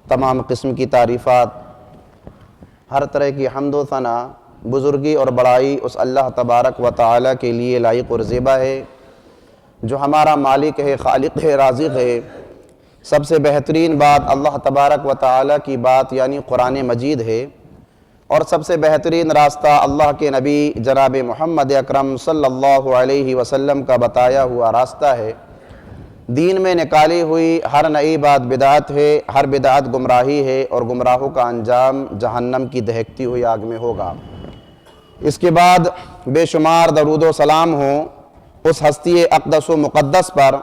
تمام قسم کی تعریفات، ہر طرح کی حمد و ثنا، بزرگی اور بڑائی اس اللہ تبارک و تعالیٰ کے لیے لائق اور زیبا ہے جو ہمارا مالک ہے، خالق ہے، رازق ہے۔ سب سے بہترین بات اللہ تبارک و تعالیٰ کی بات یعنی قرآن مجید ہے، اور سب سے بہترین راستہ اللہ کے نبی جناب محمد اکرم صلی اللہ علیہ وسلم کا بتایا ہوا راستہ ہے۔ دین میں نکالی ہوئی ہر نئی بات بدعت ہے، ہر بدعت گمراہی ہے، اور گمراہوں کا انجام جہنم کی دہکتی ہوئی آگ میں ہوگا۔ اس کے بعد بے شمار درود و سلام ہوں اس ہستی اقدس و مقدس پر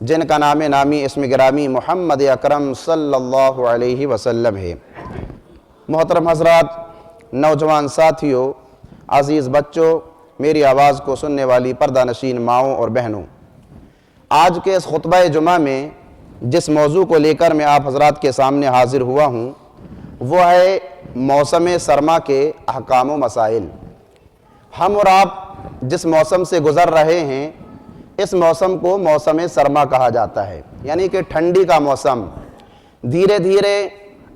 جن کا نام نامی اسم گرامی محمد اکرم صلی اللہ علیہ وسلم ہے۔ محترم حضرات، نوجوان ساتھیوں، عزیز بچوں، میری آواز کو سننے والی پردہ نشین ماؤں اور بہنوں، آج کے اس خطبہ جمعہ میں جس موضوع کو لے کر میں آپ حضرات کے سامنے حاضر ہوا ہوں وہ ہے موسم سرما کے احکام و مسائل۔ ہم اور آپ جس موسم سے گزر رہے ہیں اس موسم کو موسم سرما کہا جاتا ہے، یعنی کہ ٹھنڈی کا موسم۔ دھیرے دھیرے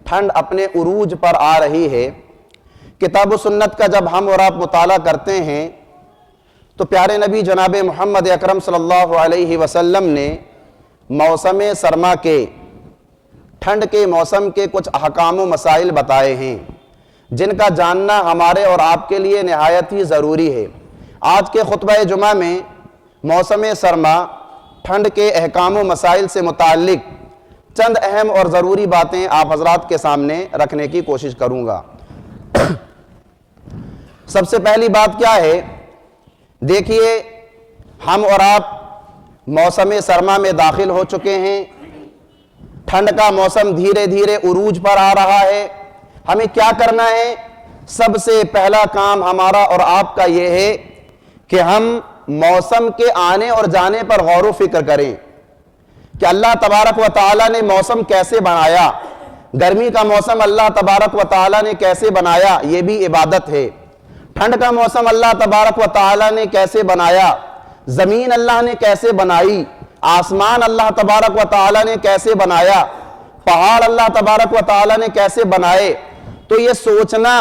ٹھنڈ اپنے عروج پر آ رہی ہے۔ کتاب و سنت کا جب ہم اور آپ مطالعہ کرتے ہیں تو پیارے نبی جناب محمد اکرم صلی اللہ علیہ وسلم نے موسم سرما کے، ٹھنڈ کے موسم کے کچھ احکام و مسائل بتائے ہیں جن کا جاننا ہمارے اور آپ کے لیے نہایت ہی ضروری ہے۔ آج کے خطبہ جمعہ میں موسم سرما، ٹھنڈ کے احکام و مسائل سے متعلق چند اہم اور ضروری باتیں آپ حضرات کے سامنے رکھنے کی کوشش کروں گا۔ سب سے پہلی بات کیا ہے؟ دیکھیے، ہم اور آپ موسم سرما میں داخل ہو چکے ہیں۔ ٹھنڈ کا موسم دھیرے دھیرے عروج پر آ رہا ہے۔ ہمیں کیا کرنا ہے؟ سب سے پہلا کام ہمارا اور آپ کا یہ ہے کہ ہم موسم کے آنے اور جانے پر غور و فکر کریں کہ اللہ تبارک و تعالیٰ نے موسم کیسے بنایا۔ گرمی کا موسم اللہ تبارک و تعالیٰ نے کیسے بنایا، یہ بھی عبادت ہے۔ ٹھنڈ کا موسم اللہ تبارک و تعالیٰ نے کیسے بنایا، زمین اللہ نے کیسے بنائی، آسمان اللہ تبارک و تعالیٰ نے کیسے بنایا، پہاڑ اللہ تبارک و تعالیٰ نے کیسے بنائے۔ تو یہ سوچنا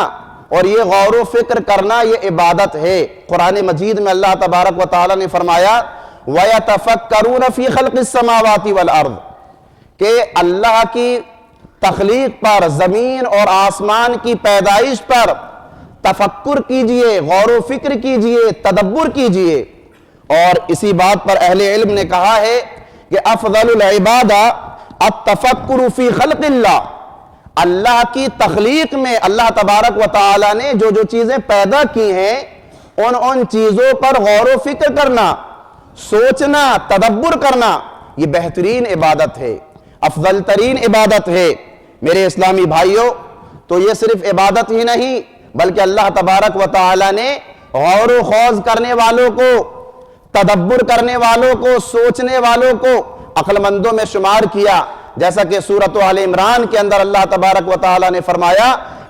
اور یہ غور و فکر کرنا یہ عبادت ہے۔ قرآن مجید میں اللہ تبارک و تعالیٰ نے فرمایا وَيَتَفَكَّرُونَ فِي خَلْقِ السَّمَاوَاتِ وَالْأَرْضِ، کہ اللہ کی تخلیق پر، زمین اور آسمان کی پیدائش پر تفکر کیجئے، غور و فکر کیجئے، تدبر کیجئے۔ اور اسی بات پر اہل علم نے کہا ہے کہ افضل العبادہ التفکر فی خلق اللہ، اللہ کی تخلیق میں اللہ تبارک و تعالیٰ نے جو جو چیزیں پیدا کی ہیں ان چیزوں پر غور و فکر کرنا، سوچنا، تدبر کرنا، یہ بہترین عبادت ہے، افضل ترین عبادت ہے۔ میرے اسلامی بھائیوں، تو یہ صرف عبادت ہی نہیں بلکہ اللہ تبارک و تعالیٰ نے غور و خوض کرنے والوں کو، تدبر کرنے والوں کو، سوچنے والوں کو عقل مندوں میں شمار کیا۔ جیسا کہ سورۃ آل عمران کے اندر اللہ تبارک و تعالیٰ نے فرمایا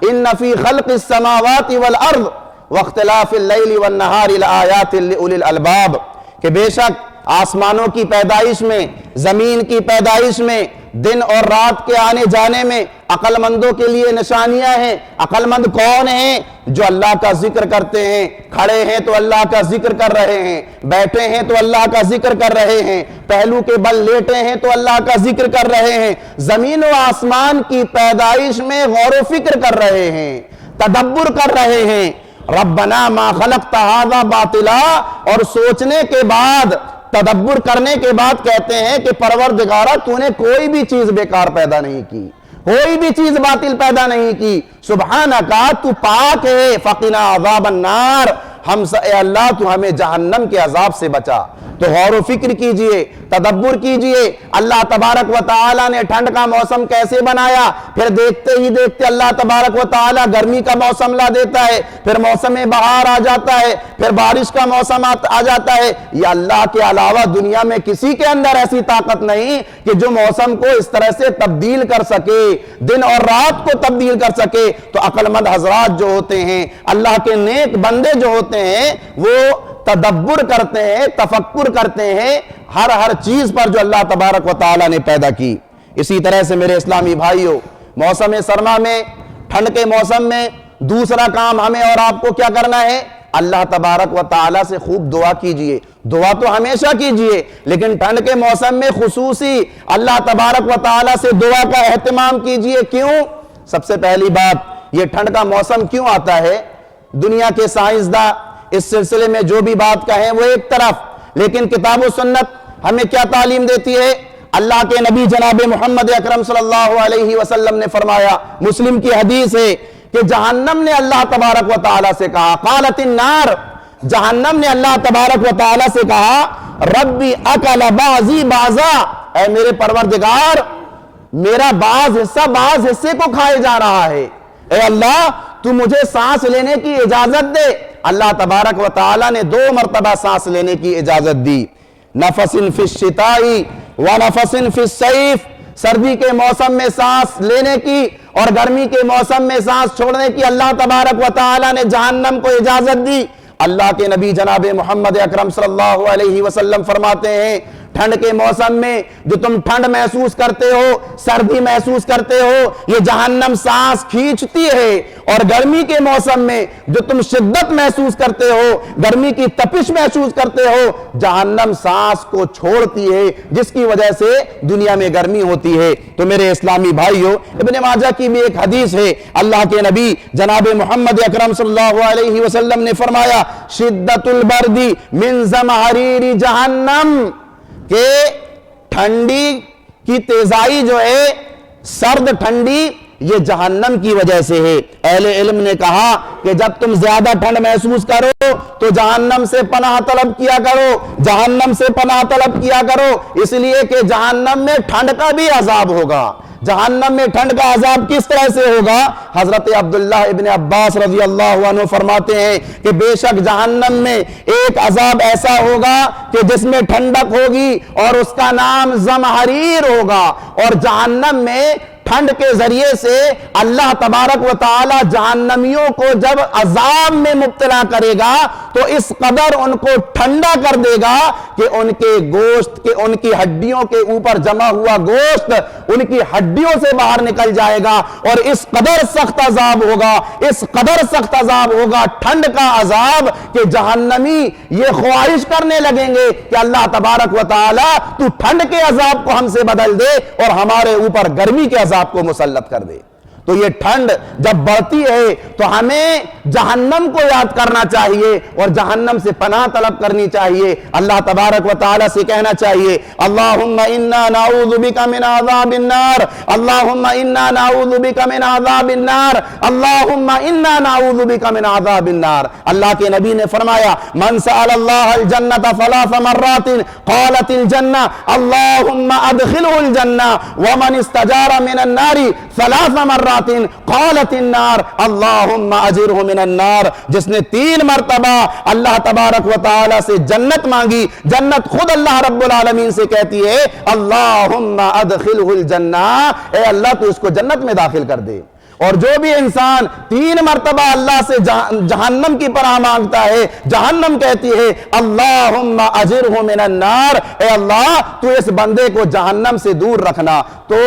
ان فی خلق السماوات والارض واختلاف اللیل والنہار لآیات لأولی الالباب، کہ بے شک آسمانوں کی پیدائش میں، زمین کی پیدائش میں، دن اور رات کے آنے جانے میں عقل مندوں کے لیے نشانیاں ہیں۔ عقل مند کون ہیں؟ جو اللہ کا ذکر کرتے ہیں، کھڑے ہیں تو اللہ کا ذکر کر رہے ہیں، بیٹھے ہیں تو اللہ کا ذکر کر رہے ہیں، پہلو کے بل لیٹے ہیں تو اللہ کا ذکر کر رہے ہیں، زمین و آسمان کی پیدائش میں غور و فکر کر رہے ہیں، تدبر کر رہے ہیں۔ ربنا ما خلقت ھذا باطلا، اور سوچنے کے بعد، تدبر کرنے کے بعد کہتے ہیں کہ پروردگارہ تو نے کوئی بھی چیز بیکار پیدا نہیں کی، کوئی بھی چیز باطل پیدا نہیں کی، سبحانکا تو پاک ہے، فقنا عذاب النار، اے اللہ تو ہمیں جہنم کے عذاب سے بچا۔ تو غور و فکر کیجئے، تدبر کیجئے، اللہ تبارک و تعالیٰ نے ٹھنڈ کا موسم کیسے بنایا، پھر دیکھتے ہی دیکھتے اللہ تبارک و تعالیٰ گرمی کا موسم لا دیتا ہے، پھر موسم بہار آ جاتا ہے، پھر بارش کا موسم آ جاتا ہے۔ یہ اللہ کے علاوہ دنیا میں کسی کے اندر ایسی طاقت نہیں کہ جو موسم کو اس طرح سے تبدیل کر سکے، دن اور رات کو تبدیل کر سکے۔ تو عقل مند حضرات جو ہوتے ہیں، اللہ کے نیک بندے جو ہوتے ہیں، وہ تدبر کرتے ہیں، تفکر کرتے ہیں ہر چیز پر جو اللہ تبارک و تعالیٰ نے پیدا کی۔ اسی طرح سے میرے اسلامی بھائیوں، موسم سرما میں، ٹھنڈ کے موسم میں دوسرا کام ہمیں اور آپ کو کیا کرنا ہے؟ اللہ تبارک و تعالیٰ سے خوب دعا کیجئے. دعا تو ہمیشہ کیجئے، لیکن ٹھنڈ کے موسم میں خصوصی اللہ تبارک و تعالیٰ سے دعا کا اہتمام کیجئے. کیوں؟ سب سے پہلی بات، یہ ٹھنڈ کا موسم کیوں آتا ہے؟ دنیا کے سائنسداں اس سلسلے میں جو بھی بات کہیں وہ ایک طرف، لیکن کتاب و سنت ہمیں کیا تعلیم دیتی ہے؟ اللہ کے نبی جناب محمد اکرم صلی اللہ علیہ وسلم نے فرمایا، مسلم کی حدیث ہے کہ جہنم نے اللہ تبارک و تعالیٰ سے کہا، قالت النار، جہنم نے اللہ تبارک و تعالیٰ سے کہا، ربی اکل بعضی بعضا، اے میرے پروردگار، میرا بعض حصہ بعض حصے کو کھائے جا رہا ہے. اے اللہ تو مجھے سانس لینے کی اجازت دے. اللہ تبارک و تعالیٰ نے 2 مرتبہ سانس لینے کی اجازت دی. نفس فی الشتاء ونفس فی الصیف، سردی کے موسم میں سانس لینے کی اور گرمی کے موسم میں سانس چھوڑنے کی اللہ تبارک و تعالیٰ نے جہنم کو اجازت دی. اللہ کے نبی جناب محمد اکرم صلی اللہ علیہ وسلم فرماتے ہیں، ٹھنڈ کے موسم میں جو تم ٹھنڈ محسوس کرتے ہو، سردی محسوس کرتے ہو، یہ جہنم سانس کھینچتی ہے. اور گرمی کے موسم میں جو تم شدت محسوس کرتے ہو، گرمی کی تپش محسوس کرتے ہو، جہنم سانس کو چھوڑتی ہے، جس کی وجہ سے دنیا میں گرمی ہوتی ہے. تو میرے اسلامی بھائیوں، ابن ماجہ کی بھی ایک حدیث ہے، اللہ کے نبی جناب محمد اکرم صلی اللہ علیہ وسلم نے فرمایا، شدت البرد من زمہریر جہنم، کہ ٹھنڈی کی تیزائی جو ہے، سرد ٹھنڈی، یہ جہنم کی وجہ سے ہے. اہل علم نے کہا کہ جب تم زیادہ ٹھنڈ محسوس کرو تو جہنم سے پناہ طلب کیا کرو، جہنم سے پناہ طلب کیا کرو، اس لیے کہ جہنم میں ٹھنڈ کا بھی عذاب ہوگا. جہنم میں ٹھنڈ کا عذاب کس طرح سے ہوگا؟ حضرت عبداللہ ابن عباس رضی اللہ عنہ فرماتے ہیں کہ بے شک جہنم میں ایک عذاب ایسا ہوگا کہ جس میں ٹھنڈک ہوگی اور اس کا نام زمہریر ہوگا. اور جہنم میں ٹھنڈ کے ذریعے سے اللہ تبارک و تعالی جہنمیوں کو جب عذاب میں مبتلا کرے گا تو اس قدر ان کو ٹھنڈا کر دے گا کہ ان کے گوشت کے، ان کی ہڈیوں کے اوپر جمع ہوا گوشت ان کی ہڈیوں سے باہر نکل جائے گا. اور اس قدر سخت عذاب ہوگا، اس قدر سخت عذاب ہوگا، ٹھنڈ کا عذاب، کہ جہنمی یہ خواہش کرنے لگیں گے کہ اللہ تبارک و تعالی تو ٹھنڈ کے عذاب کو ہم سے بدل دے اور ہمارے اوپر گرمی کے عذاب کو مسلط کر دے. تو یہ ٹھنڈ جب بڑھتی ہے تو ہمیں جہنم کو یاد کرنا چاہیے اور جہنم سے پناہ طلب کرنی چاہیے. اللہ تبارک و تعالیٰ سے کہنا چاہیے، اللہم انا نعوذ بک من عذاب النار، اللہم انا نعوذ بک من عذاب النار، اللہم انا نعوذ بک من عذاب النار. اللہ کے نبی نے فرمایا، من سأل اللہ الجنة ثلاث مرات قالت الجنة اللہم ادخلہ الجنة، ومن استجار من النار ثلاث مرات قالت النار اللہم اجرہ من النار. جس نے 3 مرتبہ اللہ تبارک و تعالی سے جنت مانگی، جنت خود اللہ رب العالمین سے کہتی ہے اللہم ادخلہ الجنہ، اے اللہ تو اس کو جنت میں داخل کر دے. اور جو بھی انسان 3 مرتبہ اللہ سے جہنم کی پناہ مانگتا ہے، جہنم کہتی ہے اللہم اجرہ من النار، اے اللہ تو اس بندے کو جہنم سے دور رکھنا. تو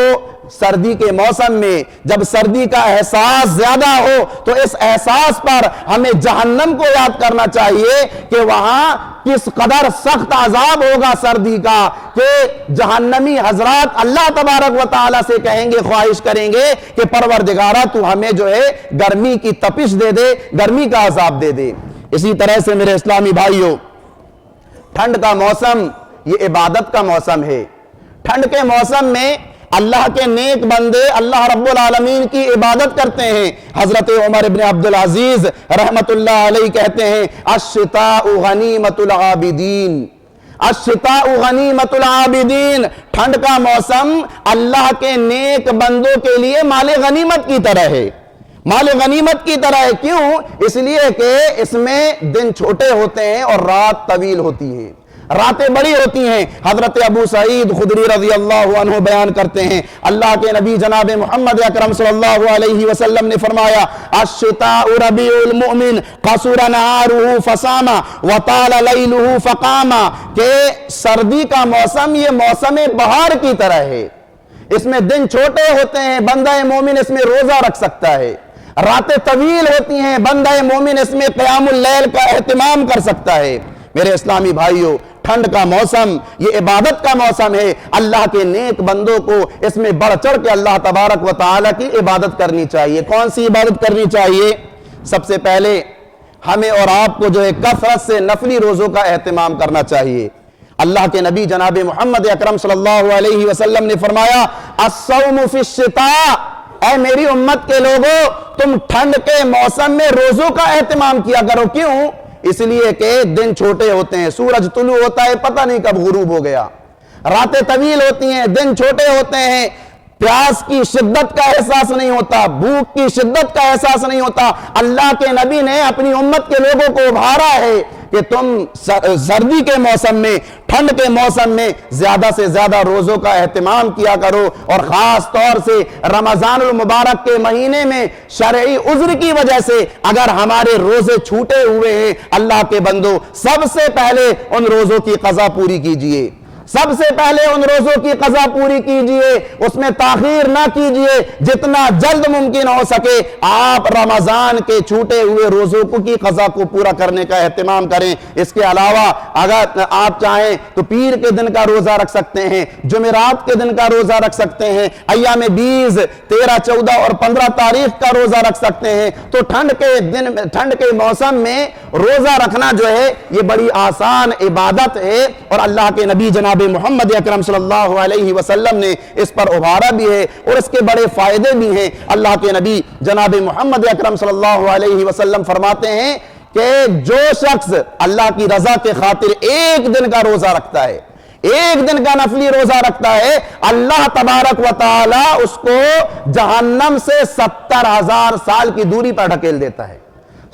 سردی کے موسم میں جب سردی کا احساس زیادہ ہو تو اس احساس پر ہمیں جہنم کو یاد کرنا چاہیے کہ وہاں کس قدر سخت عذاب ہوگا سردی کا، کہ جہنمی حضرات اللہ تبارک و تعالیٰ سے کہیں گے، خواہش کریں گے کہ پروردگارہ تو ہمیں جو ہے گرمی کی تپش دے دے، گرمی کا عذاب دے دے. اسی طرح سے میرے اسلامی بھائیوں، ٹھنڈ کا موسم یہ عبادت کا موسم ہے. ٹھنڈ کے موسم میں اللہ کے نیک بندے اللہ رب العالمین کی عبادت کرتے ہیں. حضرت عمر بن عبدالعزیز رحمت اللہ علیہ کہتے ہیں، الشتاء غنیمت العابدین، الشتاء غنیمت العابدین، ٹھنڈ کا موسم اللہ کے نیک بندوں کے لیے مال غنیمت کی طرح ہے، مال غنیمت کی طرح ہے. کیوں؟ اس لیے کہ اس میں دن چھوٹے ہوتے ہیں اور رات طویل ہوتی ہے، راتیں بڑی ہوتی ہیں. حضرت ابو سعید خدری رضی اللہ عنہ بیان کرتے ہیں، اللہ کے نبی جناب محمد اکرم صلی اللہ علیہ وسلم نے فرمایا، الشتاء ربیع المؤمن قصر نہارہ فصام وطال لیلہ فقام، کہ سردی کا موسم یہ موسم بہار کی طرح ہے، اس میں دن چھوٹے ہوتے ہیں، بندہ مومن اس میں روزہ رکھ سکتا ہے، راتیں طویل ہوتی ہیں، بندہ مومن اس میں قیام اللیل کا اہتمام کر سکتا ہے۔ میرے اسلامی بھائیوں، ٹھنڈ کا موسم یہ عبادت کا موسم ہے، اللہ کے نیک بندوں کو اس میں بڑھ چڑھ کے اللہ تبارک و تعالی کی عبادت کرنی چاہیے۔ کون سی عبادت کرنی چاہیے؟ سب سے پہلے ہمیں اور آپ کو جو ہے کثرت سے نفلی روزوں کا اہتمام کرنا چاہیے۔ اللہ کے نبی جناب محمد اکرم صلی اللہ علیہ وسلم نے فرمایا الصوم فی الشتاء، اے میری امت کے لوگوں تم ٹھنڈ کے موسم میں روزوں کا اہتمام کیا کرو۔ کیوں؟ اس لیے کہ دن چھوٹے ہوتے ہیں، سورج طلوع ہوتا ہے پتہ نہیں کب غروب ہو گیا، راتیں طویل ہوتی ہیں، دن چھوٹے ہوتے ہیں، پیاس کی شدت کا احساس نہیں ہوتا، بھوک کی شدت کا احساس نہیں ہوتا۔ اللہ کے نبی نے اپنی امت کے لوگوں کو ابھارا ہے کہ تم سردی کے موسم میں، ٹھنڈ کے موسم میں زیادہ سے زیادہ روزوں کا اہتمام کیا کرو، اور خاص طور سے رمضان المبارک کے مہینے میں شرعی عذر کی وجہ سے اگر ہمارے روزے چھوٹے ہوئے ہیں، اللہ کے بندو سب سے پہلے ان روزوں کی قضا پوری کیجئے، سب سے پہلے ان روزوں کی قضا پوری کیجئے، اس میں تاخیر نہ کیجئے، جتنا جلد ممکن ہو سکے آپ رمضان کے چھوٹے ہوئے روزوں کی قضا کو پورا کرنے کا اہتمام کریں۔ اس کے علاوہ اگر آپ چاہیں تو پیر کے دن کا روزہ رکھ سکتے ہیں، جمعرات کے دن کا روزہ رکھ سکتے ہیں، ایام 20، 13، 14 اور 15 تاریخ کا روزہ رکھ سکتے ہیں۔ تو ٹھنڈ کے موسم میں روزہ رکھنا جو ہے یہ بڑی آسان عبادت ہے، اور اللہ کے نبی جناب محمد اکرم صلی اللہ علیہ وسلم نے اس پر ابھارا بھی ہے، اور اس کے بڑے فائدے بھی ہیں۔ اللہ کے نبی جناب محمد اکرم صلی اللہ علیہ وسلم فرماتے ہیں کہ جو شخص اللہ کی رضا کے خاطر ایک دن کا روزہ رکھتا ہے، ایک دن کا نفلی روزہ رکھتا ہے، اللہ تبارک و تعالی اس کو جہنم سے 70,000 سال کی دوری پر ڈھکیل دیتا ہے،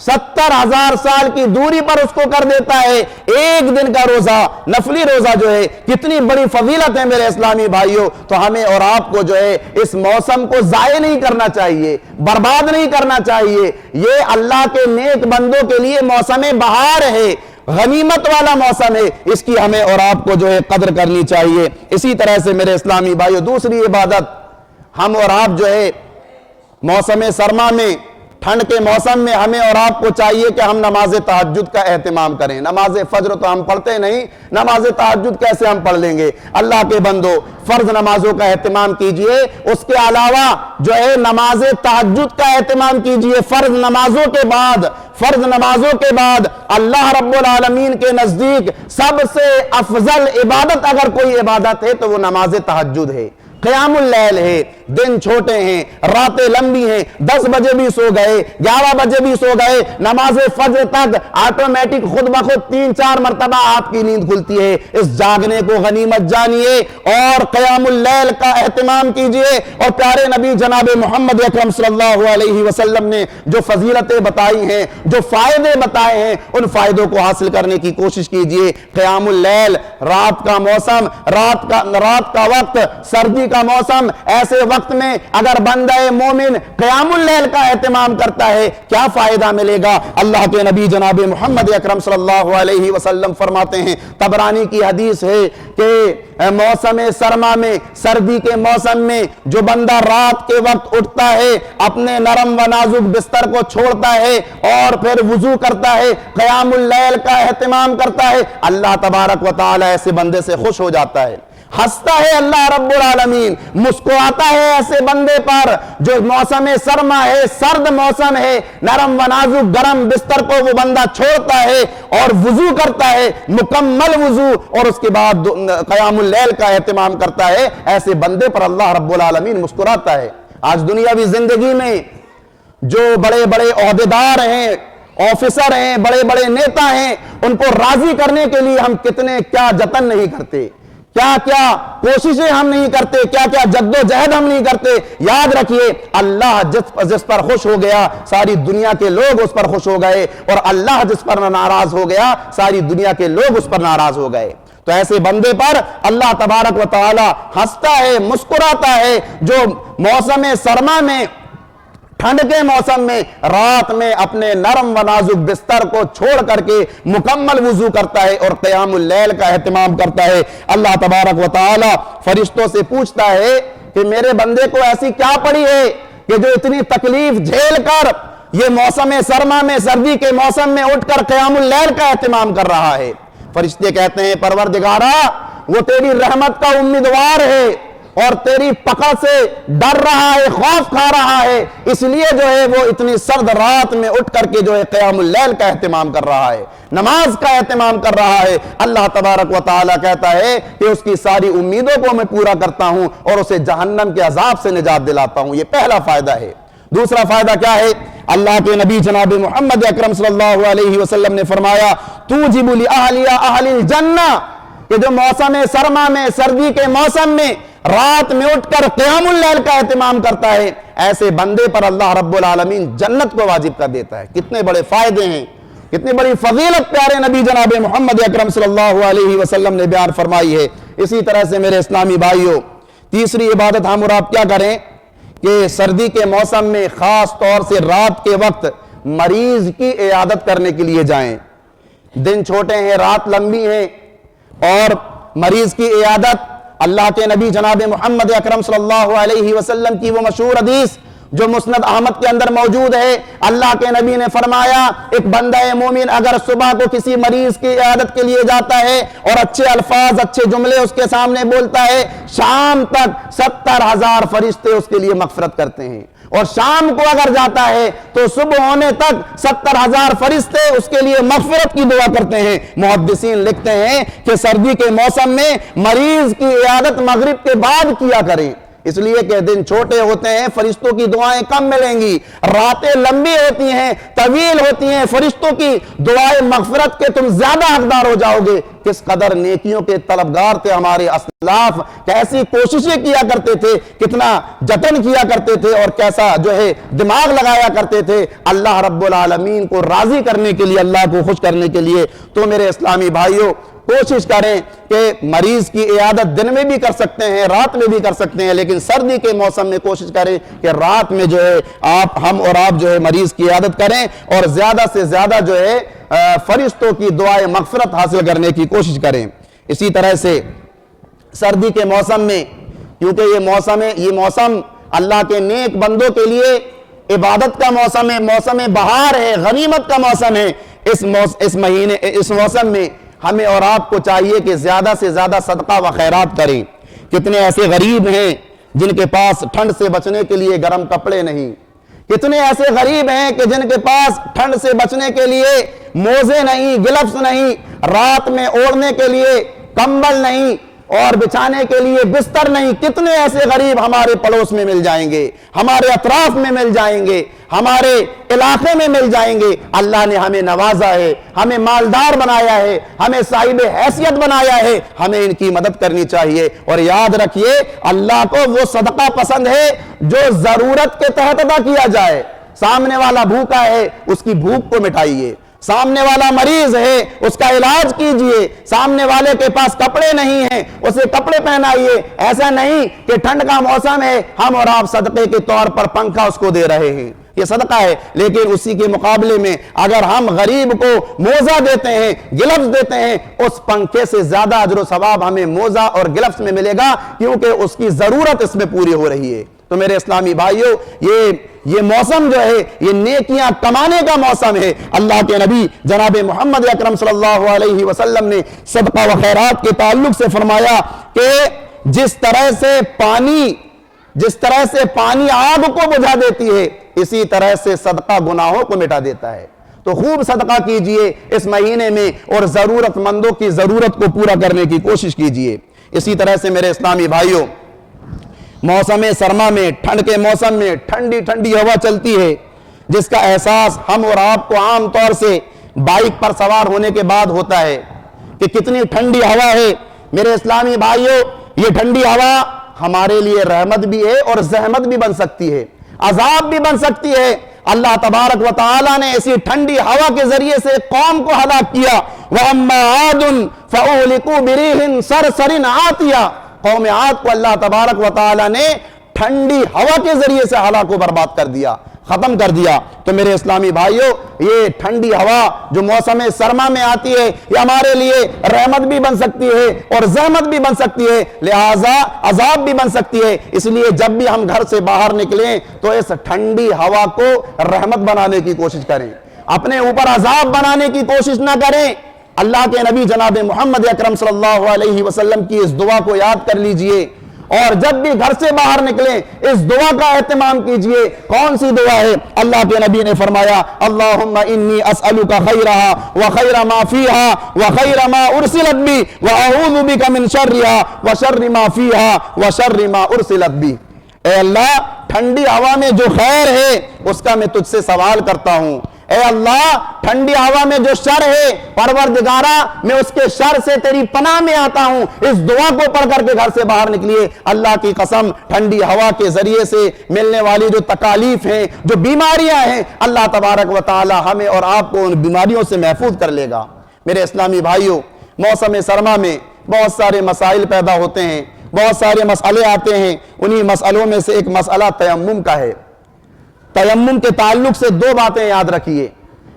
70,000 سال کی دوری پر اس کو کر دیتا ہے ایک دن کا روزہ، نفلی روزہ جو ہے۔ کتنی بڑی فضیلت ہے میرے اسلامی بھائیوں۔ تو ہمیں اور آپ کو جو ہے اس موسم کو ضائع نہیں کرنا چاہیے، برباد نہیں کرنا چاہیے۔ یہ اللہ کے نیک بندوں کے لیے موسم بہار ہے، غنیمت والا موسم ہے، اس کی ہمیں اور آپ کو جو ہے قدر کرنی چاہیے۔ اسی طرح سے میرے اسلامی بھائیوں دوسری عبادت، ہم اور آپ جو ہے موسم سرما میں، ٹھنڈ کے موسم میں ہمیں اور آپ کو چاہیے کہ ہم نماز تہجد کا اہتمام کریں۔ نماز فجر تو ہم پڑھتے نہیں، نماز تہجد کیسے ہم پڑھ لیں گے؟ اللہ کے بندو فرض نمازوں کا اہتمام کیجئے، اس کے علاوہ جو ہے نماز تہجد کا اہتمام کیجئے۔ فرض نمازوں کے بعد اللہ رب العالمین کے نزدیک سب سے افضل عبادت اگر کوئی عبادت ہے تو وہ نماز تہجد ہے، قیام اللیل ہے۔ دن چھوٹے ہیں، راتیں لمبی ہیں، 10 بجے بھی سو گئے، 11 بجے بھی سو گئے، نماز فجر تک آٹومیٹک خود بخود 3-4 مرتبہ آپ کی نیند کھلتی ہے۔ اس جاگنے کو غنیمت جانیے اور قیام اللیل کا اہتمام کیجئے۔ اور پیارے نبی جناب محمد اکرم صلی اللہ علیہ وسلم نے جو فضیلتیں بتائی ہیں، جو فائدے بتائے ہیں، ان فائدوں کو حاصل کرنے کی کوشش کیجئے۔ قیام اللیل، رات کا موسم، رات کا وقت، سردی کا موسم، ایسے وقت میں اگر بندہ مومن قیام اللیل کا اہتمام کرتا ہے کیا فائدہ ملے گا؟ اللہ کے نبی جناب محمد اکرم صلی اللہ علیہ وسلم فرماتے ہیں، طبرانی کی حدیث ہے کہ موسم سرما میں، سردی کے موسم میں جو بندہ رات کے وقت اٹھتا ہے، اپنے نرم و نازک بستر کو چھوڑتا ہے اور پھر وضو کرتا ہے، قیام اللیل کا اہتمام کرتا ہے، اللہ تبارک و تعالی ایسے بندے سے خوش ہو جاتا ہے، ہنستا ہے اللہ رب العالمین، مسکراتا ہے ایسے بندے پر جو موسم سرما ہے، سرد موسم ہے، نرم و نازک گرم بستر کو وہ بندہ چھوڑتا ہے اور وضو کرتا ہے، مکمل وضو، اور اس کے بعد قیام اللیل کا اہتمام کرتا ہے، ایسے بندے پر اللہ رب العالمین مسکراتا ہے۔ آج دنیاوی زندگی میں جو بڑے بڑے عہدیدار ہیں، آفیسر ہیں، بڑے بڑے نیتا ہیں، ان کو راضی کرنے کے لیے ہم کتنے کیا جتن نہیں کرتے، کیا کیا کوششیں ہم نہیں کرتے، کیا کیا جدوجہد ہم نہیں کرتے۔ یاد رکھیے اللہ جس پر خوش ہو گیا ساری دنیا کے لوگ اس پر خوش ہو گئے، اور اللہ جس پر ناراض ہو گیا ساری دنیا کے لوگ اس پر ناراض ہو گئے۔ تو ایسے بندے پر اللہ تبارک و تعالی ہنستا ہے، مسکراتا ہے، جو موسم سرما میں، ٹھنڈ کے موسم میں رات میں اپنے نرم و نازک بستر کو چھوڑ کر کے مکمل وضو کرتا ہے اور قیام اللیل کا اہتمام کرتا ہے۔ اللہ تبارک و تعالی فرشتوں سے پوچھتا ہے کہ میرے بندے کو ایسی کیا پڑی ہے کہ جو اتنی تکلیف جھیل کر یہ موسم سرما میں، سردی کے موسم میں اٹھ کر قیام اللیل کا اہتمام کر رہا ہے۔ فرشتے کہتے ہیں پروردگارا وہ تیری رحمت کا امیدوار ہے اور تیری پکڑ سے ڈر رہا ہے، خوف کھا رہا ہے، اس لیے جو ہے وہ اتنی سرد رات میں اٹھ کر کے جو ہے قیام اللیل کا اہتمام کر رہا ہے، نماز کا اہتمام کر رہا ہے۔ اللہ تبارک و تعالیٰ کہتا ہے کہ اس کی ساری امیدوں کو میں پورا کرتا ہوں اور اسے جہنم کے عذاب سے نجات دلاتا ہوں۔ یہ پہلا فائدہ ہے۔ دوسرا فائدہ کیا ہے؟ اللہ کے نبی جناب محمد اکرم صلی اللہ علیہ وسلم نے فرمایا توجب لأہلیہ اہل الجنہ، کہ جو موسم سرما میں، سردی کے موسم میں رات میں اٹھ کر قیام اللیل کا اہتمام کرتا ہے، ایسے بندے پر اللہ رب العالمین جنت کو واجب کر دیتا ہے۔ کتنے بڑے فائدے ہیں، کتنی بڑی فضیلت پیارے نبی جناب محمد اکرم صلی اللہ علیہ وسلم نے بیان فرمائی ہے۔ اسی طرح سے میرے اسلامی بھائیوں، تیسری عبادت ہم اور آپ کیا کریں کہ سردی کے موسم میں خاص طور سے رات کے وقت مریض کی عیادت کرنے کے لیے جائیں۔ دن چھوٹے ہیں، رات لمبی ہے، اور مریض کی عیادت اللہ کے نبی جناب محمد اکرم صلی اللہ علیہ وسلم کی وہ مشہور حدیث جو مسند احمد کے اندر موجود ہے، اللہ کے نبی نے فرمایا ایک بندہ مومن اگر صبح کو کسی مریض کی عیادت کے لیے جاتا ہے اور اچھے الفاظ، اچھے جملے اس کے سامنے بولتا ہے، شام تک 70,000 فرشتے اس کے لیے مغفرت کرتے ہیں، اور شام کو اگر جاتا ہے تو صبح ہونے تک 70,000 فرشتے اس کے لیے مغفرت کی دعا کرتے ہیں۔ محدثین لکھتے ہیں کہ سردی کے موسم میں مریض کی عیادت مغرب کے بعد کیا کریں، اس لیے کہ دن چھوٹے ہوتے ہیں، فرشتوں کی دعائیں کم ملیں گی، راتیں لمبی ہوتی ہیں، طویل ہوتی ہیں، فرشتوں کی دعائیں مغفرت کے تم زیادہ حقدار ہو جاؤ گے۔ کس قدر نیکیوں کے طلبگار تھے ہمارے اسلاف، کیسی کوششیں کیا کرتے تھے، کتنا جتن کیا کرتے تھے، اور کیسا جو ہے دماغ لگایا کرتے تھے اللہ رب العالمین کو راضی کرنے کے لیے، اللہ کو خوش کرنے کے لیے۔ تو میرے اسلامی بھائیوں، کوشش کریں کہ مریض کی عیادت دن میں بھی کر سکتے ہیں، رات میں بھی کر سکتے ہیں، لیکن سردی کے موسم میں کوشش کریں کہ رات میں جو ہے ہم اور آپ جو ہے مریض کی عیادت کریں، اور زیادہ سے زیادہ جو ہے فرشتوں کی دعائیں مغفرت حاصل کرنے کی کوشش کریں۔ اسی طرح سے سردی کے موسم میں، کیونکہ یہ موسم اللہ کے نیک بندوں کے لیے عبادت کا موسم ہے، موسم بہار ہے، غنیمت کا موسم ہے، اس موسم میں ہمیں اور آپ کو چاہیے کہ زیادہ سے زیادہ صدقہ و خیرات کریں۔ کتنے ایسے غریب ہیں جن کے پاس ٹھنڈ سے بچنے کے لیے گرم کپڑے نہیں، کتنے ایسے غریب ہیں کہ جن کے پاس ٹھنڈ سے بچنے کے لیے موزے نہیں، گلفز نہیں، رات میں اوڑھنے کے لیے کمبل نہیں، اور بچھانے کے لیے بستر نہیں۔ کتنے ایسے غریب ہمارے پڑوس میں مل جائیں گے، ہمارے اطراف میں مل جائیں گے، ہمارے علاقے میں مل جائیں گے۔ اللہ نے ہمیں نوازا ہے، ہمیں مالدار بنایا ہے، ہمیں صاحب حیثیت بنایا ہے، ہمیں ان کی مدد کرنی چاہیے۔ اور یاد رکھیے اللہ کو وہ صدقہ پسند ہے جو ضرورت کے تحت ادا کیا جائے۔ سامنے والا بھوکا ہے، اس کی بھوک کو مٹائیے، سامنے والا مریض ہے اس کا علاج کیجئے، سامنے والے کے پاس کپڑے نہیں ہیں اسے کپڑے پہنائیے۔ ایسا نہیں کہ ٹھنڈ کا موسم ہے ہم اور آپ صدقے کے طور پر پنکھا اس کو دے رہے ہیں، یہ صدقہ ہے، لیکن اسی کے مقابلے میں اگر ہم غریب کو موزہ دیتے ہیں، گلفز دیتے ہیں، اس پنکھے سے زیادہ اجر و ثواب ہمیں موزہ اور گلفز میں ملے گا، کیونکہ اس کی ضرورت اس میں پوری ہو رہی ہے۔ تو میرے اسلامی بھائیوں، یہ موسم جو ہے یہ نیکیاں کمانے کا موسم ہے۔ اللہ کے نبی جناب محمد اکرم صلی اللہ علیہ وسلم نے صدقہ و خیرات کے تعلق سے فرمایا کہ جس طرح سے پانی آگ کو بجھا دیتی ہے، اسی طرح سے صدقہ گناہوں کو مٹا دیتا ہے۔ تو خوب صدقہ کیجئے اس مہینے میں، اور ضرورت مندوں کی ضرورت کو پورا کرنے کی کوشش کیجئے۔ اسی طرح سے میرے اسلامی بھائیوں، موسم سرما میں، ٹھنڈ کے موسم میں ٹھنڈی ٹھنڈی ہوا چلتی ہے، جس کا احساس ہم اور آپ کو عام طور سے بائک پر سوار ہونے کے بعد ہوتا ہے کہ کتنی ٹھنڈی ہوا ہے۔ میرے اسلامی بھائیوں، یہ ٹھنڈی ہوا ہمارے لیے رحمت بھی ہے اور زحمت بھی بن سکتی ہے، عذاب بھی بن سکتی ہے۔ اللہ تبارک و تعالی نے اسی ٹھنڈی ہوا کے ذریعے سے قوم کو ہلاک کیا۔ وَأَمَّا عَادٌ فَأُهْلِكُوا بِرِيحٍ صَرْصَرٍ عَاتِيَةٍ، قوم عاد کو اللہ تبارک و تعالی نے ٹھنڈی ہوا کے ذریعے سے حالات کو برباد کر دیا، ختم کر دیا۔ تو میرے اسلامی بھائیوں، یہ ٹھنڈی ہوا جو موسم سرما میں آتی ہے، یہ ہمارے لیے رحمت بھی بن سکتی ہے اور زحمت بھی بن سکتی ہے، لہذا عذاب بھی بن سکتی ہے۔ اس لیے جب بھی ہم گھر سے باہر نکلیں تو اس ٹھنڈی ہوا کو رحمت بنانے کی کوشش کریں، اپنے اوپر عذاب بنانے کی کوشش نہ کریں۔ اللہ کے نبی جناب محمد اکرم صلی اللہ علیہ وسلم کی اس دعا کو یاد کر لیجئے، اور جب بھی گھر سے باہر نکلیں اس دعا کا اہتمام کیجئے۔ کون سی دعا ہے؟ اللہ کے نبی نے فرمایا اللہم انی اسألک خیرہا وخیر ما فیہا وخیر ما ارسلت بی واعوذ بک من شرہا وشر ما فیہا وشر ما ارسلت بی۔ اے اللہ، ٹھنڈی ہوا میں جو خیر ہے اس کا میں تجھ سے سوال کرتا ہوں۔ اے اللہ، ٹھنڈی ہوا میں جو شر ہے پروردگارہ، میں اس کے شر سے تیری پناہ میں آتا ہوں۔ اس دعا کو پڑھ کر کے گھر سے باہر نکلیے۔ اللہ کی قسم، ٹھنڈی ہوا کے ذریعے سے ملنے والی جو تکالیف ہیں، جو بیماریاں ہیں، اللہ تبارک و تعالی ہمیں اور آپ کو ان بیماریوں سے محفوظ کر لے گا۔ میرے اسلامی بھائیوں، موسم سرما میں بہت سارے مسائل پیدا ہوتے ہیں، بہت سارے مسئلے آتے ہیں۔ انہی مسئلوں میں سے ایک مسئلہ تیمم کا ہے۔ تیمم کے تعلق سے دو باتیں یاد رکھیے،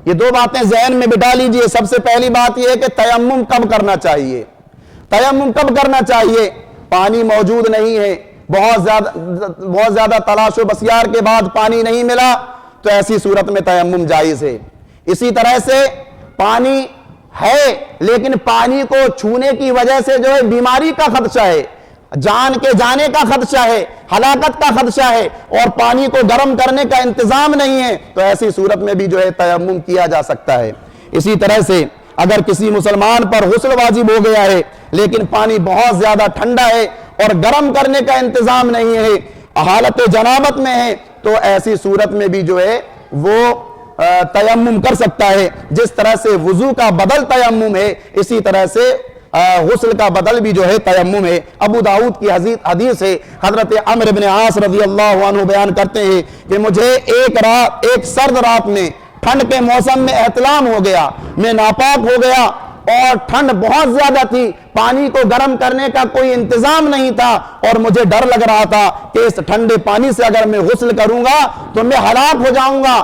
یہ دو باتیں ذہن میں بٹھا لیجئے۔ سب سے پہلی بات یہ ہے کہ تیمم کب کرنا چاہیے؟ تیمم کب کرنا چاہیے؟ پانی موجود نہیں ہے، بہت زیادہ تلاش و بسیار کے بعد پانی نہیں ملا، تو ایسی صورت میں تیمم جائز ہے۔ اسی طرح سے پانی ہے لیکن پانی کو چھونے کی وجہ سے جو ہے بیماری کا خدشہ ہے، جان کے جانے کا خدشہ ہے، ہلاکت کا خدشہ ہے، اور پانی کو گرم کرنے کا انتظام نہیں ہے، تو ایسی صورت میں بھی جو ہے تیمم کیا جا سکتا ہے۔ اسی طرح سے اگر کسی مسلمان پر غسل واجب ہو گیا ہے لیکن پانی بہت زیادہ ٹھنڈا ہے اور گرم کرنے کا انتظام نہیں ہے، حالت جنابت میں ہے، تو ایسی صورت میں بھی جو ہے وہ تیمم کر سکتا ہے۔ جس طرح سے وضو کا بدل تیمم ہے، اسی طرح سے غسل کا بدل بھی جو ہے تیمم ہے۔ ابو داؤد کی حدیث ہے، حضرت عمرو بن عاص رضی اللہ عنہ بیان کرتے ہیں کہ مجھے ایک سرد رات میں ٹھنڈ کے موسم میں احتلام ہو گیا، میں ناپاک ہو گیا اور ٹھنڈ بہت زیادہ تھی، پانی کو گرم کرنے کا کوئی انتظام نہیں تھا، اور مجھے ڈر لگ رہا تھا کہ اس ٹھنڈے پانی سے اگر میں غسل کروں گا تو میں ہلاک ہو جاؤں گا،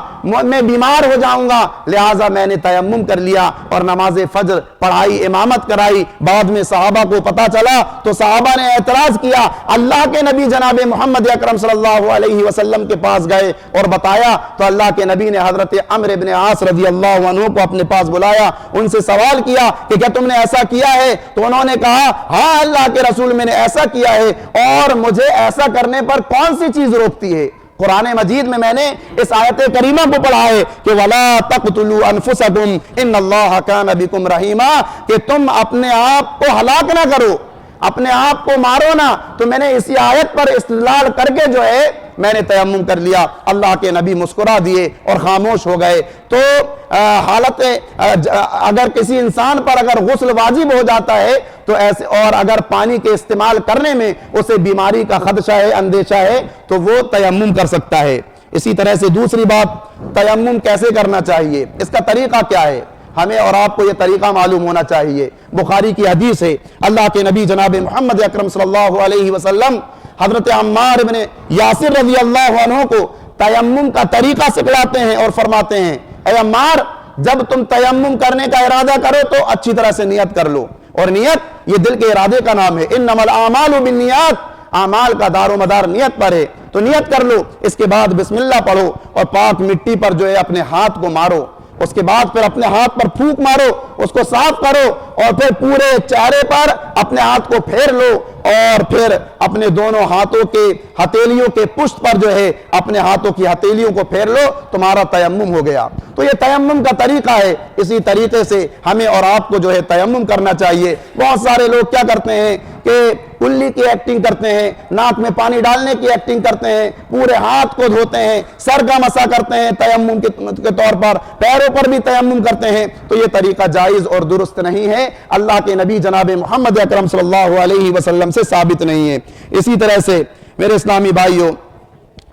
میں بیمار ہو جاؤں گا، لہٰذا میں نے تیمم کر لیا اور نماز فجر پڑھائی، امامت کرائی۔ بعد میں صحابہ کو پتا چلا تو صحابہ نے اعتراض کیا، اللہ کے نبی جناب محمد اکرم صلی اللہ علیہ وسلم کے پاس گئے اور بتایا، تو اللہ کے نبی نے حضرت عمرو بن عاص رضی اللہ عنہ کو اپنے پاس بلایا، ان سے سوال کیا کہ کیا تم نے ایسا کیا ہے؟ تو انہوں نے کہا ہاں اللہ کے رسول، میں نے ایسا کیا ہے، اور مجھے ایسا کرنے پر کون سی چیز روکتی ہے؟ قرآن مجید میں نے اس آیت کریمہ کو پڑھا ہے کہ وَلَا تَقْتُلُوا أَنفُسَكُمْ إِنَّ اللَّهَ كَانَ بِكُمْ رَحِيمًا، کہ تم اپنے آپ کو ہلاک نہ کرو، اپنے آپ کو مارو نہ۔ تو میں نے اسی آیت پر استدلال کر کے جو ہے میں نے تیمم کر لیا۔ اللہ کے نبی مسکرا دیے اور خاموش ہو گئے۔ تو حالت اگر کسی انسان پر اگر غسل واجب ہو جاتا ہے تو ایسے، اور اگر پانی کے استعمال کرنے میں اسے بیماری کا خدشہ ہے، اندیشہ ہے، تو وہ تیمم کر سکتا ہے۔ اسی طرح سے دوسری بات، تیمم کیسے کرنا چاہیے، اس کا طریقہ کیا ہے؟ ہمیں اور آپ کو یہ طریقہ معلوم ہونا چاہیے۔ بخاری کی حدیث ہے، اللہ کے نبی جناب محمد اکرم صلی اللہ علیہ وسلم حضرت عمار بن یاسر رضی اللہ عنہ کو تیمم کا طریقہ سکھلاتے ہیں اور فرماتے ہیں، اے عمار، جب تم تیمم کرنے کا ارادہ کرو تو اچھی طرح سے نیت کر لو، اور نیت یہ دل کے ارادے کا نام ہے، انما الاعمال بالنیات، اعمال کا دار و مدار نیت پر ہے، تو نیت کر لو، اس کے بعد بسم اللہ پڑھو اور پاک مٹی پر جو ہے اپنے ہاتھ کو مارو، اس کے بعد پھر اپنے ہاتھ پر پھونک مارو، اس کو صاف کرو، اور پھر پورے چہرے پر اپنے ہاتھ کو پھیر لو، اور پھر اپنے دونوں ہاتھوں کے ہتھیلیوں کے پشت پر جو ہے اپنے ہاتھوں کی ہتھیلیوں کو پھیر لو، تمہارا تیمم ہو گیا۔ تو یہ تیمم کا طریقہ ہے۔ اسی طریقے سے ہمیں اور آپ کو جو ہے تیمم کرنا چاہیے۔ بہت سارے لوگ کیا کرتے ہیں کہ کلی کی ایکٹنگ کرتے ہیں، ناک میں پانی ڈالنے کی ایکٹنگ کرتے ہیں، پورے ہاتھ کو دھوتے ہیں، سر کا مسح کرتے ہیں تیمم کے طور پر، پیروں پر بھی تیمم کرتے ہیں، تو یہ طریقہ جائز اور درست نہیں ہے، اللہ کے نبی جناب محمد اکرم صلی اللہ علیہ وسلم سے ثابت نہیں ہے۔ اسی طرح سے میرے اسلامی بھائیوں،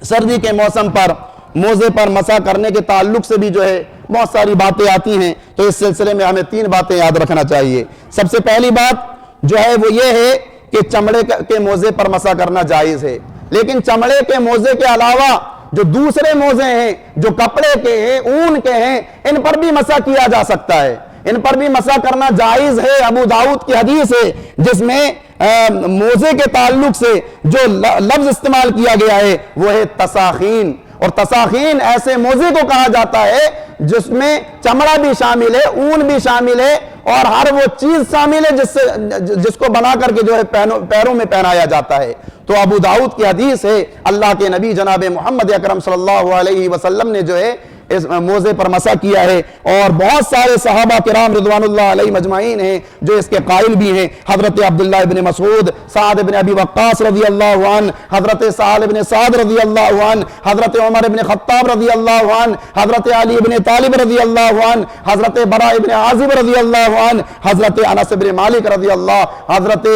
سردی کے موسم پر موزے پر مسح کرنے کے تعلق سے بھی جو ہے بہت ساری باتیں آتی ہیں، تو اس سلسلے میں ہمیں 3 باتیں یاد رکھنا چاہیے۔ سب سے پہلی بات جو ہے وہ یہ ہے کہ چمڑے کے موزے پر مسح کرنا جائز ہے۔ لیکن چمڑے کے موزے کے علاوہ جو دوسرے موزے ہیں جو کپڑے کے ہیں، اون کے ہیں، ان پر بھی مسح کیا جا سکتا ہے، ان پر بھی مسح کرنا جائز ہے۔ ابو داؤد کی حدیث ہے جس میں موزے کے تعلق سے جو لفظ استعمال کیا گیا ہے وہ ہے تساخین، اور تساخین ایسے موزے کو کہا جاتا ہے جس میں چمڑا بھی شامل ہے، اون بھی شامل ہے، اور ہر وہ چیز شامل ہے جس کو بنا کر کے جو ہے پیروں میں پہنایا جاتا ہے۔ تو ابو داؤد کی حدیث ہے، اللہ کے نبی جناب محمد اکرم صلی اللہ علیہ وسلم نے جو ہے اس موزے پر مسح کیا ہے، اور بہت سارے صحابہ کرام رضوان اللہ علیہ مجمعین ہیں جو اس کے قائل بھی ہیں۔ حضرت عبداللہ ابن مسعود، سعد ابن ابی وقاص رضی اللہ عنہ، حضرت سہل ابن سعد رضی اللہ عنہ، حضرت عمر ابن خطاب رضی اللہ عنہ، حضرت علی ابن طالب رضی اللہ عنہ، حضرت براء ابن عازب رضی اللہ عنہ، حضرت انس ابن مالک رضی اللہ، حضرت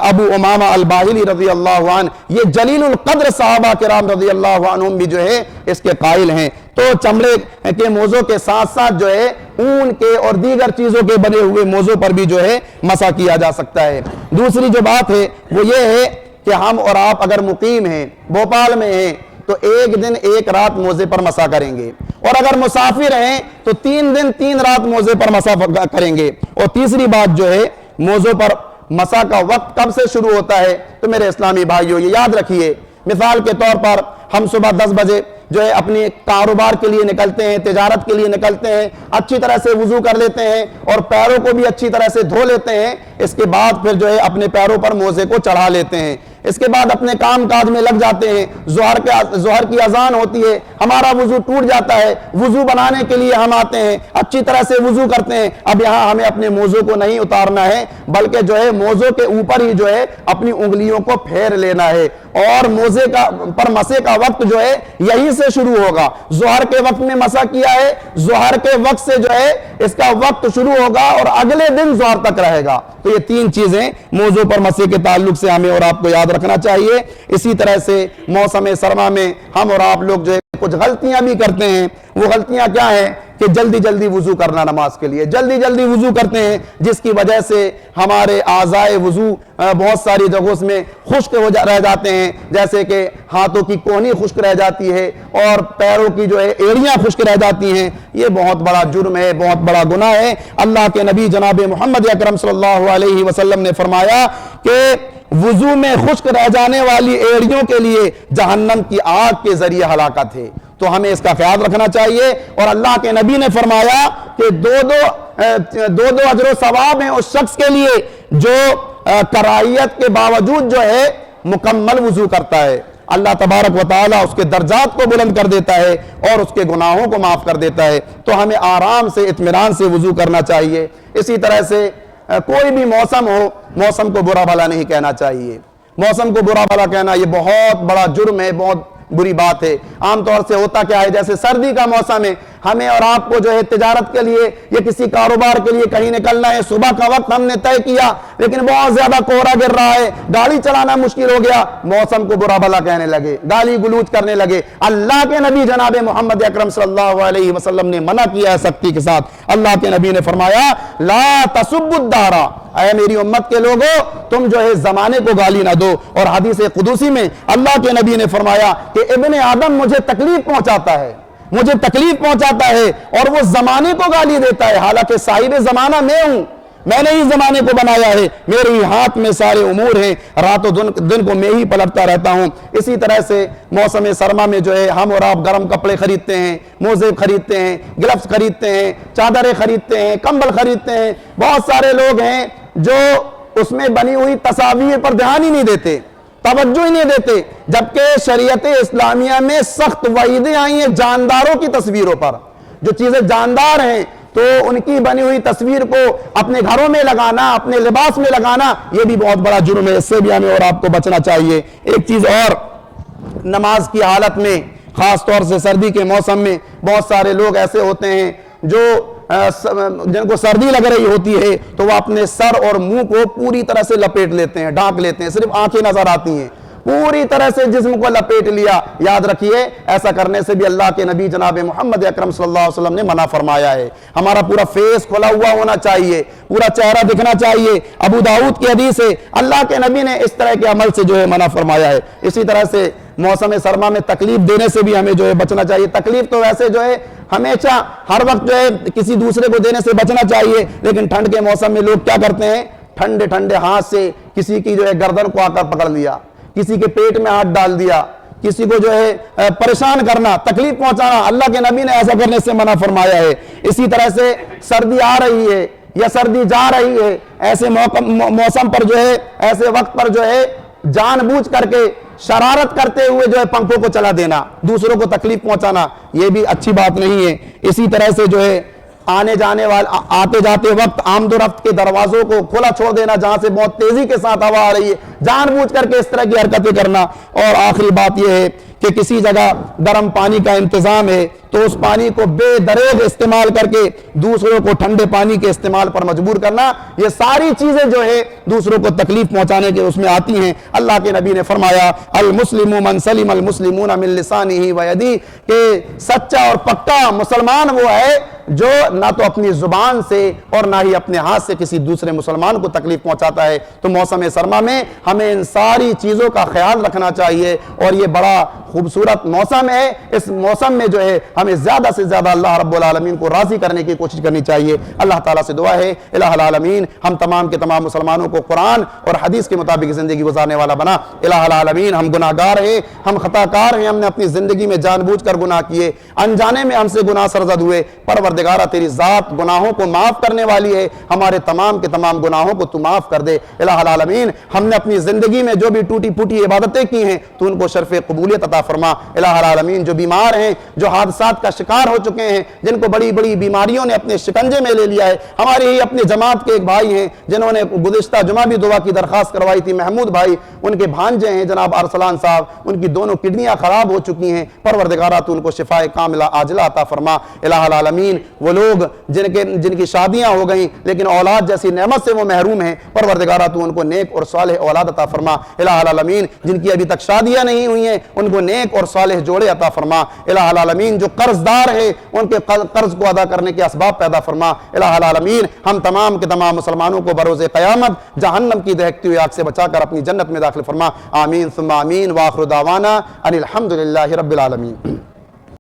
ابو امامہ الباہلی رضی اللہ عنہ، یہ جلیل القدر صحابہ کرام رضی اللہ عنہم بھی جو ہے اس کے قائل ہیں۔ تو چمڑے کے موزوں کے ساتھ ساتھ جو ہے اون کے اور دیگر چیزوں کے بنے ہوئے موزوں پر بھی جو ہے مسح کیا جا سکتا ہے۔ دوسری جو بات ہے وہ یہ ہے کہ ہم اور آپ اگر مقیم ہیں، بھوپال میں ہیں، تو ایک دن ایک رات موزے پر مسح کریں گے، اور اگر مسافر ہیں تو 3 دن 3 رات موزے پر مسح کریں گے۔ اور تیسری بات جو ہے موزوں پر مسح کا وقت کب سے شروع ہوتا ہے، تو میرے اسلامی بھائیوں یہ یاد رکھیے، مثال کے طور پر ہم صبح 10 بجے جو ہے اپنے کاروبار کے لیے نکلتے ہیں، تجارت کے لیے نکلتے ہیں، اچھی طرح سے وضو کر لیتے ہیں اور پیروں کو بھی اچھی طرح سے دھو لیتے ہیں، اس کے بعد پھر جو ہے اپنے پیروں پر موزے کو چڑھا لیتے ہیں، اس کے بعد اپنے کام کاج میں لگ جاتے ہیں، ظہر کی اذان ہوتی ہے، ہمارا وضو ٹوٹ جاتا ہے، وضو بنانے کے لیے ہم آتے ہیں، اچھی طرح سے وضو کرتے ہیں، اب یہاں ہمیں اپنے موزوں کو نہیں اتارنا ہے بلکہ جو ہے موزوں کے اوپر ہی جو ہے اپنی انگلیوں کو پھیر لینا ہے، اور موزے پر مسح کا وقت جو ہے یہیں سے شروع ہوگا۔ ظہر کے وقت میں مسح کیا ہے، ظہر کے وقت سے جو ہے اس کا وقت شروع ہوگا اور اگلے دن ظہر تک رہے گا۔ تو یہ 3 چیزیں موضوع پر مسح کے تعلق سے ہمیں اور آپ کو یاد رکھنا چاہیے۔ اسی طرح سے موسم سرما میں ہم اور آپ لوگ جو ہے کچھ غلطیاں بھی کرتے ہیں۔ وہ غلطیاں کیا ہیں کہ جلدی جلدی وضو کرنا، نماز کے لیے جلدی جلدی وضو کرتے ہیں، جس کی وجہ سے ہمارے اعضائے وضو بہت ساری جگہوں میں خشک رہ جاتے ہیں، جیسے کہ ہاتھوں کی کونی خشک رہ جاتی ہے اور پیروں کی جو ہے ایڑیاں خشک رہ جاتی ہیں۔ یہ بہت بڑا جرم ہے، بہت بڑا گناہ ہے۔ اللہ کے نبی جناب محمد اکرم صلی اللہ علیہ وسلم نے فرمایا کہ وضو میں خشک رہ جانے والی ایڑیوں کے لیے جہنم کی آگ کے ذریعے ہلاکت ہے۔ تو ہمیں اس کا خیال رکھنا چاہیے، اور اللہ کے نبی نے فرمایا کہ دو اجر و ثواب ہیں اس شخص کے لیے جو کراہیت کے باوجود جو ہے مکمل وضو کرتا ہے۔ اللہ تبارک و تعالیٰ اس کے درجات کو بلند کر دیتا ہے اور اس کے گناہوں کو معاف کر دیتا ہے۔ تو ہمیں آرام سے اطمینان سے وضو کرنا چاہیے۔ اسی طرح سے کوئی بھی موسم ہو، موسم کو برا بھلا نہیں کہنا چاہیے۔ موسم کو برا بھلا کہنا یہ بہت بڑا جرم ہے، بہت بری بات ہے۔ عام طور سے ہوتا کیا ہے، جیسے سردی کا موسم ہے، ہمیں اور آپ کو جو ہے تجارت کے لیے یا کسی کاروبار کے لیے کہیں نکلنا ہے، صبح کا وقت ہم نے طے کیا لیکن بہت زیادہ کوہرا گر رہا ہے، گاڑی چلانا مشکل ہو گیا، موسم کو برا بھلا کہنے لگے، گالی گلوچ کرنے لگے۔ اللہ کے نبی جناب محمد اکرم صلی اللہ علیہ وسلم نے منع کیا ہے سختی کے ساتھ۔ اللہ کے نبی نے فرمایا لا تسبوا الدہر، اے میری امت کے لوگوں تم جو ہے زمانے کو گالی نہ دو۔ اور حدیث قدسی میں اللہ کے نبی نے فرمایا کہ ابن آدم مجھے تکلیف پہنچاتا ہے، مجھے تکلیف پہنچاتا ہے اور وہ زمانے کو گالی دیتا ہے، حالانکہ صاحب زمانہ میں ہوں، میں نے ہی زمانے کو بنایا ہے، میرے ہی ہاتھ میں سارے امور ہیں، رات و دن کو میں ہی پلٹتا رہتا ہوں۔ اسی طرح سے موسم سرما میں جو ہے ہم اور آپ گرم کپڑے خریدتے ہیں، موزے خریدتے ہیں، گلفز خریدتے ہیں، چادریں خریدتے ہیں، کمبل خریدتے ہیں۔ بہت سارے لوگ ہیں جو اس میں بنی ہوئی تصاویر پر دھیان ہی نہیں دیتے، توجہ ہی نہیں دیتے، جبکہ شریعت اسلامیہ میں سخت وعیدیں آئی ہیں جانداروں کی تصویروں پر۔ جو چیزیں جاندار ہیں تو ان کی بنی ہوئی تصویر کو اپنے گھروں میں لگانا، اپنے لباس میں لگانا، یہ بھی بہت بڑا جرم ہے، اس سے بھی ہمیں اور آپ کو بچنا چاہیے۔ ایک چیز اور، نماز کی حالت میں خاص طور سے سردی کے موسم میں بہت سارے لوگ ایسے ہوتے ہیں جو جن کو سردی لگ رہی ہوتی ہے تو وہ اپنے سر اور منہ کو پوری طرح سے لپیٹ لیتے ہیں، ڈھانک لیتے ہیں، صرف آنکھیں نظر آتی ہیں، پوری طرح سے جسم کو لپیٹ لیا۔ یاد رکھیے ایسا کرنے سے بھی اللہ کے نبی جناب محمد اکرم صلی اللہ علیہ وسلم نے منع فرمایا ہے۔ ہمارا پورا فیس کھلا ہوا ہونا چاہیے، پورا چہرہ دکھنا چاہیے۔ ابو داؤد کی حدیث ہے، اللہ کے نبی نے اس طرح کے عمل سے جو ہے منع فرمایا ہے۔ اسی طرح سے موسم سرما میں تکلیف دینے سے بھی ہمیں جو ہے بچنا چاہیے. تکلیف تو ویسے جو ہے ہمیشہ ہر وقت جو ہے کسی دوسرے کو دینے سے بچنا چاہیے, لیکن ٹھنڈ کے موسم میں لوگ کیا کرتے ہیں, ٹھنڈے ٹھنڈے ہاتھ سے کسی کی جو ہے گردن کو آ کر پکڑ لیا, کسی کے پیٹ میں ہاتھ ڈال دیا, کسی کو جو ہے پریشان کرنا, تکلیف پہنچانا. اللہ کے نبی نے ایسا کرنے سے منع فرمایا ہے. اسی طرح سے سردی آ رہی ہے یا سردی جا رہی ہے, ایسے موسم پر جو ہے, ایسے وقت پر جو ہے جان بوجھ کر کے شرارت کرتے ہوئے جو ہے پنکھوں کو چلا دینا, دوسروں کو تکلیف پہنچانا, یہ بھی اچھی بات نہیں ہے. اسی طرح سے جو ہے آنے جانے والے آتے جاتے وقت آمد و رفت کے دروازوں کو کھلا چھوڑ دینا جہاں سے بہت تیزی کے ساتھ ہوا آ رہی ہے, جان بوجھ کر کے اس طرح کی حرکتیں کرنا. اور آخری بات یہ ہے کہ کسی جگہ گرم پانی کا انتظام ہے تو اس پانی کو بے دریغ استعمال کر کے دوسروں کو ٹھنڈے پانی کے استعمال پر مجبور کرنا, یہ ساری چیزیں جو ہے دوسروں کو تکلیف پہنچانے کے اس میں آتی ہیں. اللہ کے نبی نے فرمایا المسلم من سلم المسلمون من لسانہ و یدہ, کہ سچا اور پکا مسلمان وہ ہے جو نہ تو اپنی زبان سے اور نہ ہی اپنے ہاتھ سے کسی دوسرے مسلمان کو تکلیف پہنچاتا ہے. تو موسم سرما میں ہمیں ان ساری چیزوں کا خیال رکھنا چاہیے, اور یہ بڑا خوبصورت موسم ہے. اس موسم میں جو ہے ہمیں زیادہ سے زیادہ اللہ رب العالمین کو راضی کرنے کی کوشش کرنی چاہیے. اللہ تعالیٰ سے دعا ہے الہ العالمین ہم تمام کے تمام مسلمانوں کو قرآن اور حدیث کے مطابق زندگی گزارنے والا بنا. الہ العالمین ہم گناہ گار ہیں, ہم خطا کار ہیں, ہم نے اپنی زندگی میں جان بوجھ کر گناہ کیے, انجانے میں ہم سے گناہ سرزد ہوئے. پروردگارہ تیری ذات گناہوں کو معاف کرنے والی ہے, ہمارے تمام کے تمام گناہوں کو تو معاف کر دے. الہ العالمین ہم نے اپنی زندگی میں جو بھی ٹوٹی پھوٹی عبادتیں کی ہیں تو ان کو شرف قبولیت عطا فرما. الہ العالمین جو بیمار ہیں, جو حادثات کا شکار ہو چکے ہیں, جن کو بڑی بڑی بیماریوں نے اپنے شکنجے میں لے لیا ہے, ہماری ہی اپنے جماعت کے ایک بھائی ہیں جنہوں نے گزشتہ جمعہ بھی دعا کی درخواست کروائی تھی, محمود بھائی, ان کے بھانجے ہیں جناب ارسلان صاحب, ان کی دونوں کڈنیاں خراب ہو چکی ہیں. پروردگارہ تو ان کو شفائے کاملہ عاجلہ عطا فرما. الہ العالمین وہ لوگ جن کی شادیاں ہو گئیں لیکن اولاد جیسی نعمت سے وہ محروم ہیں, پروردگارہ تو ان کو نیک اور صالح اولاد عطا فرما. الہ العالمین جن کی ابھی تک شادیاں نہیں ہوئی ہیں ان کو نیک اور صالح جوڑے عطا فرما. الہ العالمین جو قرض دار ہیں ان کے قرض کو ادا کرنے کے اسباب پیدا فرما. الہ العالمین ہم تمام کے تمام مسلمانوں کو بروز قیامت جہنم کی دہکتی ہوئی آگ سے بچا کر اپنی جنت میں داخل فرما. آمین ثم آمین. وآخر دعوانا ان الحمد للہ رب العالمین.